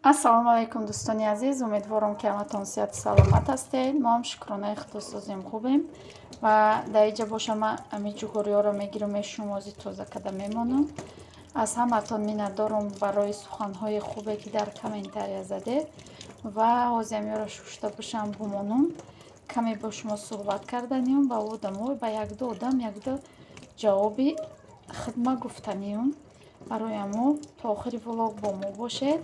ассалому алайкум дӯстони азиз, умедворам ки ҳаматон сеҳату саломат ҳастед. Моам шукронаи худосозем хубем ва дар иҷа бошам ами ҷугориёро мегиру мешумози тоза карда мемонам. Аз ҳаматон миннатдорам барои суханҳои хубе ки дар комментария задед ва ҳозир амиёро шушта бошам бумонам каме бо шумо суҳбат карданиём ба одамо ба якду одам якду ҷавоби хидма гуфтаниём. барои амо то охири влог бо мо бошед.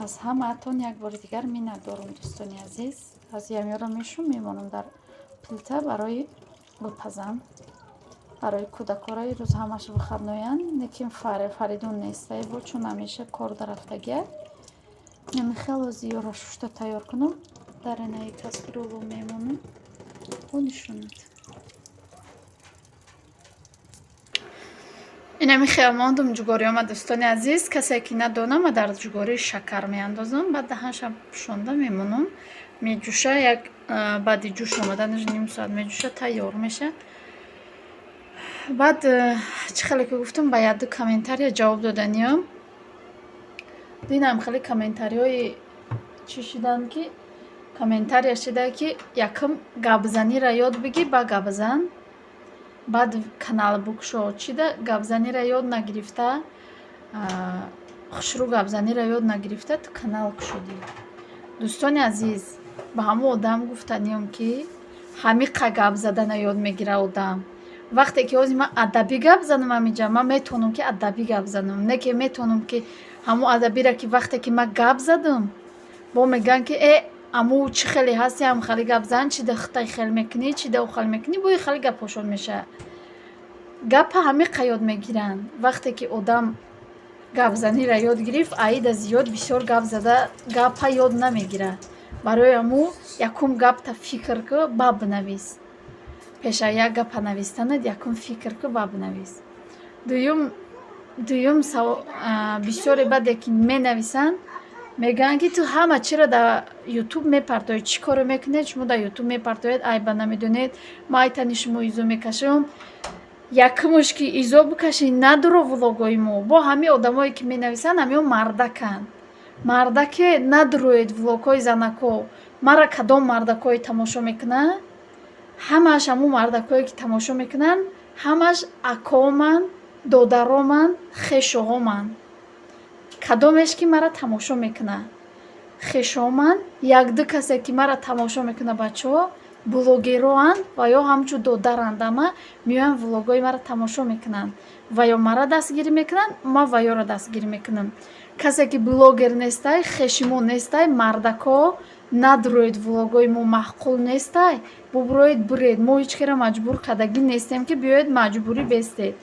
аз ҳамаатон як бори дигар миннатдорам дӯстони азиз. аз ямёра мешум мемонам дар плита барои бипазам барои кӯдакҳоро рӯз ҳамаш вихадноянд лекин фаридун нестай бо чун ҳамеша кор дарафтагия намихел зиёра шушта тайёр кунам дар инаи каструлу мемонам онишунад инами хел мондум ҷугориёма дӯстони азиз. касе ки надонам ма дар ҷугорӣ шакар меандозам баъд даҳанша шонда мемонам меҷӯша як баъди ҷӯш омаданаш ним соат меҷӯша тайёр меша. баъд чӣ хеле ки гуфтам ба якду комментария ҷавоб доданиём. динам хеле комментариҳои чӣ шуданд ки комментария шуда ки якм гапзаниро ёд бигир ба гапзан баъд канал букшо чида гапзаниро ёд нагирифта хушрӯ гапзаниро ёд нагирифта ту канал кушодӣ. дӯстони азиз ба ҳамо одам гуфтаниём ки ҳамиқа гап задана ёд мегира одам. вақте ки ҳозир ман адабӣ гап занам амиҷа ман метавонам ки адабӣ гап занам не ки метавонам ки ҳамо адабиро ки вақте ки ман гап задам бо мегӯянд ки аму чӣ хеле ҳасти ам хеле гап зан чида хитай хел мекунӣ чида хел мекунӣ бои хеле гапошон меша. гапа ҳамиқа ёд мегиранд. вақте ки одам гапзаниро ёд гирифт аида зиёд бисёр гап зада гапа ёд намегирад. барои аму якум гапта фикр кӯ ба бинавис. пеша як гапа навистанад якум фикр кӯ ба бинавис. дуюм бисёре баъде ки менависанд мегӯянд ки ту ҳама чиро дар ютуб мепартоед чӣ коро мекунед шумо дар ютуб мепартоед айба намедонед ман айтани шумо изо мекашам. якмуш ки изо бикашӣ надуро влогои мо бо ҳамин одамое ки менависанд ҳамион мардаканд. мардаке надуроед влогҳои занако. мара кадом мардакое тамошо мекунанд? ҳамааш ҳамун мардакое ки тамошо мекунанд ҳамааш акооманд додароманд хешоҳоманд. кадомеш ки мара тамошо мекунад хешоҳоманд якду касе ки мара тамошо мекунад бачаҳо блогероанд ва ё ҳамчун додаранд ама меоянд влогҳои мара тамошо мекунанд ва ё мара дастгирӣ мекунанд ман ва ёро дастгирӣ мекунам. касе ки блогер нестай хеши мо нестай мардако надуроед влогҳои мо маъқул нестай бубуроед биред мо ҳеҷ кера маҷбур кардагӣ нестем ки биёед маҷбурӣ бестед.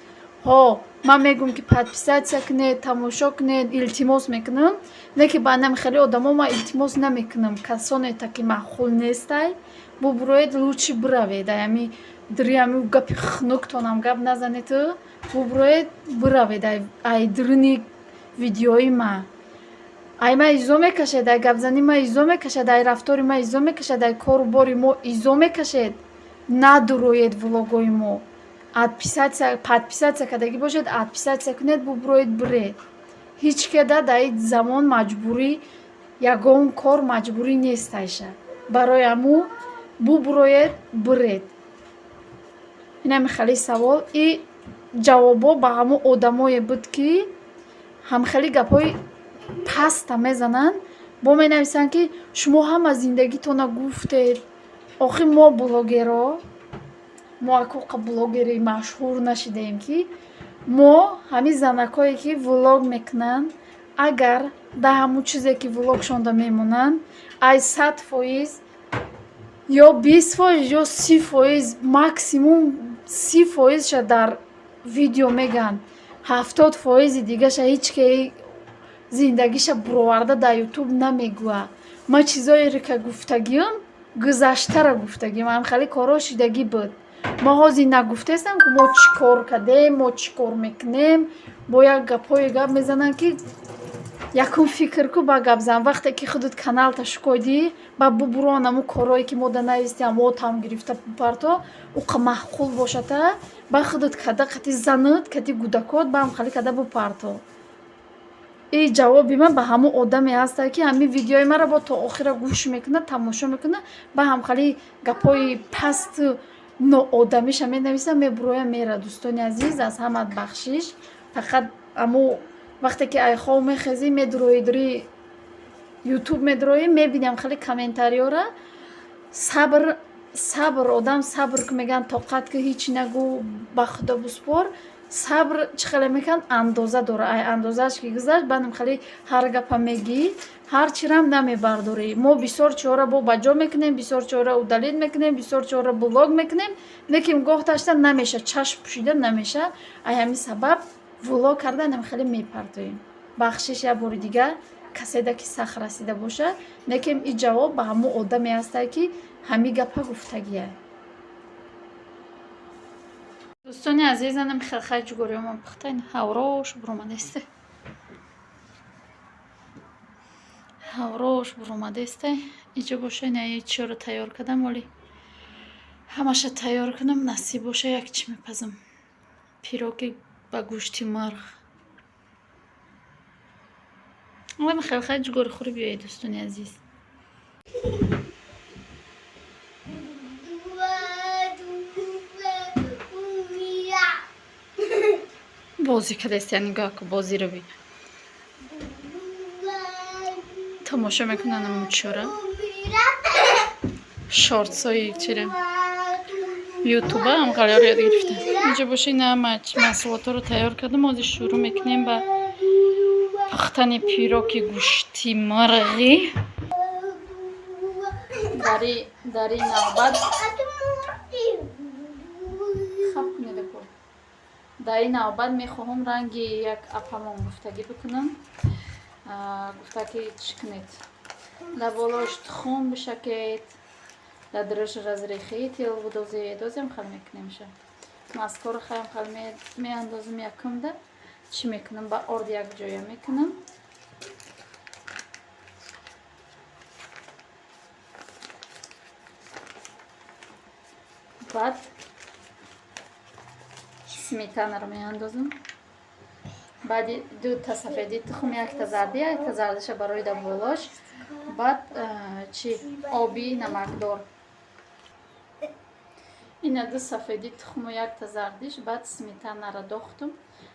ҳо ман мегӯям ки подписатсия кунед тамошо кунед илтимос мекунам не ки ба нами хеле одамо ман илтимос намекунам. касонета ки маъқул нестай бубуроед лучи биравед ами дири ами гапи хунуктонам гап назанед бубуроед биравед ай дирини видеои ман ай ман изо мекашед ай гапзани ман изо мекашад ай рафтори ман изо мекашад ай корубори мо изо мекашед надуроед влогҳои мо. подписатсия кардагӣ бошед подписатсия кунед бубуроед биред. ҳеҷ кеда дар ин замон маҷбурӣ ягон кор маҷбурӣ нестайша. барои аму бубуроед биред. инами хеле савол и ҷавобо ба ҳамон одамое буд ки ҳамхеле гапҳои паста мезананд бо менависанд ки шумо ҳама зиндагитона гуфтед. охир мо блогеро мо акоқа блогери машҳур нашидаем ки мо ҳамин занакое ки влог мекунанд агар дар ҳамун чизе ки влогшонда мемонанд ай 100% ё 20% ё 30% максимум 30%ша дар видео мегӯянд 70% дигаша ҳеҷ ки зиндагиша буроварда дар ютуб намегӯяд. ман чизоеро ки гуфтагиам гузаштара гуфтагиам ҳамхеле корҳо шидагӣ буд. мо ҳозир нагуфтаестам ки мо чӣ кор кардем мо чӣ кор мекунем бо як гапҳои гап мезананд ки якум фикр кӯ ба гап зан. вақте ки худут каналта шукодӣ ба бубурон ҳамун корҳое ки мо данавистем мо там гирифта парто уқа маъқул бошада ба худут када қати занат кади гудакот ба ҳамхалӣ када бупарто. این جوابی من به همون آدمی هست که همین ویدیوی مرا با تا آخر گوش میکنه تماشا میکنه به هم خالی گپای پست ناآدمیش می نویسه میبروه میره. دوستان عزیز از همت بخشش. فقط امو وقتی که ای خواه میخزی میدروی دری یوتیوب میدروی میبینیم خیلی کامنتاری ها را صبر آدم صبر که میگن طاقت که هیچ نگو به خدا بسپار. صبر چخیلی میکن اندازه داره. ای اندازهش که گذشت بعدم خیلی هر گپا میگی هر چی رم نمیبرداری. ما بسیار چهاره با بجا میکنیم، بسیار چهاره او دلیل میکنیم، بسیار چهاره بلاگ میکنیم، لیکن گاه تاشته نمیشه، چشم پوشیده نمیشه. ای همین سبب ولاگ کردن خیلی میپردویم. بخشش یه بار دیگه کسی که سخت رسیده باشه لیکن این جواب به همون آدمی هست که همین گپا گفتگیه. دوستان عزیزم خیلی خیلی جگوری من پختین هوراش برومده است. هوراش برومده است. اینجا باشه نه چی رو تیار کردم ولی همش تیار کنم نصیب باشه یک چی میپزم. پیروکی با گوشتی مرغ. من خیلی خیلی جگوری خوری بیایی دوستان عزیز. بازی کرده است یعنی گاه که بازی رو بین تماشا میکنن موچوره شارتس های چیره یوتیوب هم قرار یاد گرفته. اینجا باشه این محصولات رو تیار کردم. ما شروع میکنیم به پختن پیروک گوشتی مرغی. در این نوبت در این نوبت میخواهم رنگی یک اپامون گفتگی بکنم. گفتگی چی کنید لبالاش تخم بشکید لدرش رزریخی تیل دوزیم خیلی میکنیم شه مسکر خیلی میاندازم یکم ده چی میکنم با ارد یک جایی میکنم. بعد سمیتانه رو میاندازم. بعد دو تا سفیدی تخم یک تا زردیش برای در بالاش. بعد چی آبی نمکدار این دو سفیدی تخم و یک تا زردیش. بعد سمیتانه را داختم.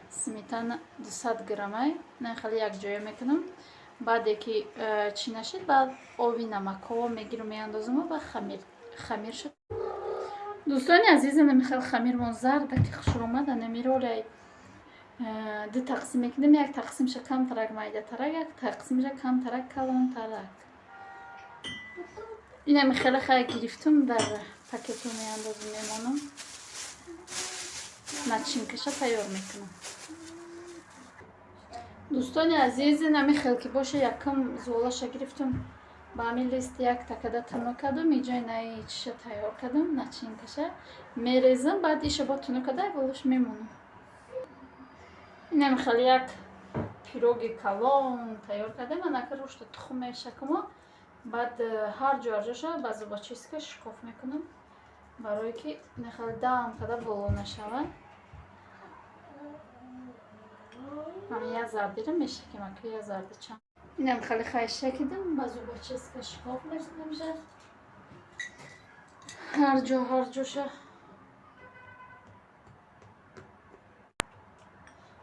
سمیتانه 200 گرمه نه خیلی یک جای میکنم. بعد که چی نشد بعد آبی نمک ها میگیرم میاندازم و خمیر شد. دوستان عزیزم خیلی خمیرمون زرد که خوش اومده نمیروله دو تقسیم میکنیم. یک تقسیمش کم ترک مایده ترک یک تقسیمش کم ترک کلان ترک. اینم خیلی خیلی گرفتم در پاکت رو میاندازم میمونم نچینکش تیار میکنم. دوستان عزیز نمی خیلی که باشه یکم زولاش گرفتم با همین لیست یک تکده تنو کردم اینجای نایی چیش تیار کردم نچینکش میریزم. بعد ایش با تنو کده بالاش میمونم. اینم خیلی یک پیروگی کلان تیار کرده. من اگر روشت تخم میشکم بعد هر جارجاشو با زباچیسکه شکاف میکنم برای که نخیلی دم کده بالا نشود. من یه زردی رو میشکم که یه زردی چند اینم خیلی خیلی شکیدم با زباچیسکه شکاف میکنم هر جاشو.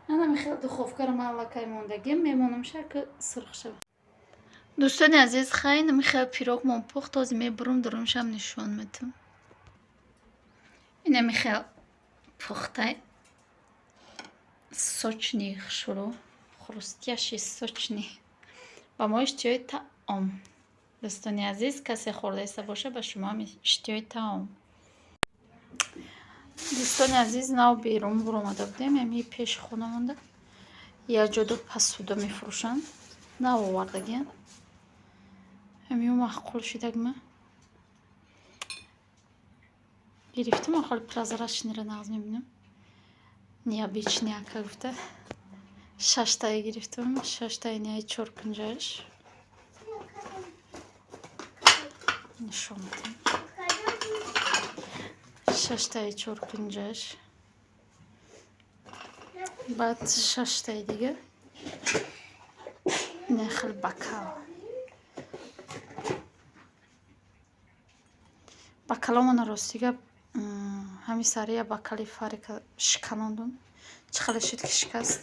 من خیلی دخوفکر مالکای موندگی میمونم که سرخ شد. دوستان عزیز خیلی خیلی پیروک من پخت تازه میبرم درمشم نشون میدم. اینم خیلی پخته سوچنی شروع خروستیش سوچنی با ما اشتیای طعام. دوستان عزیز کسی خورده ایسته باشه به شما اشتیای طعام. دوستان عزیز ناو بیرون برامده بودیم همی پیش خونه مونده یا جدو پسودا میفروشن ناو آوردگین همی محقول شده ما گرفتم آخر پرازراش نیره ناز میبینم نیا بیچ نیا که گفته 6 تایی گرفتم 6 تایی نیای 4 کنجاش نشون میدم 6 تایی 4 کنجاش بعد 6 تایی دیگه نخل بکل бакаломона ростига ҳами сария бакали фарика шиканондум чӣ хеле шуд ки шикаст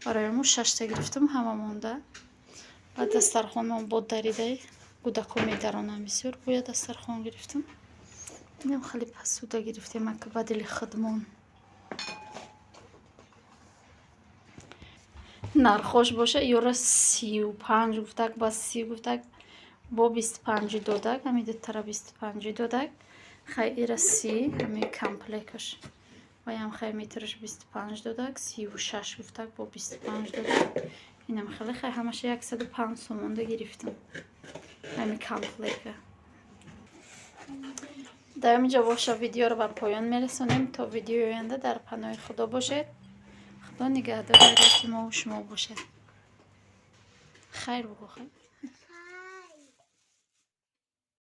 барояму 6та гирифтам ҳама монда ва дастархонам бо даридай кӯдако медаронам бисёр бояд дастархон гирифтам инам хеле пасуда гирифтем ака ба дили хидмон нархош боша ёра 35 гуфтак ба 30 гуфтак бо 25 додак ҳами дутара 25 додак хай ира 30 ҳами комплекташ ваям хай метраш 25 додак 36 гуфтак бо 25 додак инам хеле хай ҳамаша 105 сом монда гирифтам ҳами комплекта дар ҳаминҷо боша видеоро ба поён мерасонем то видеои оянда дар паноҳи худо бошед худо нигаҳдори мо шумо бошад хайр бухоҳед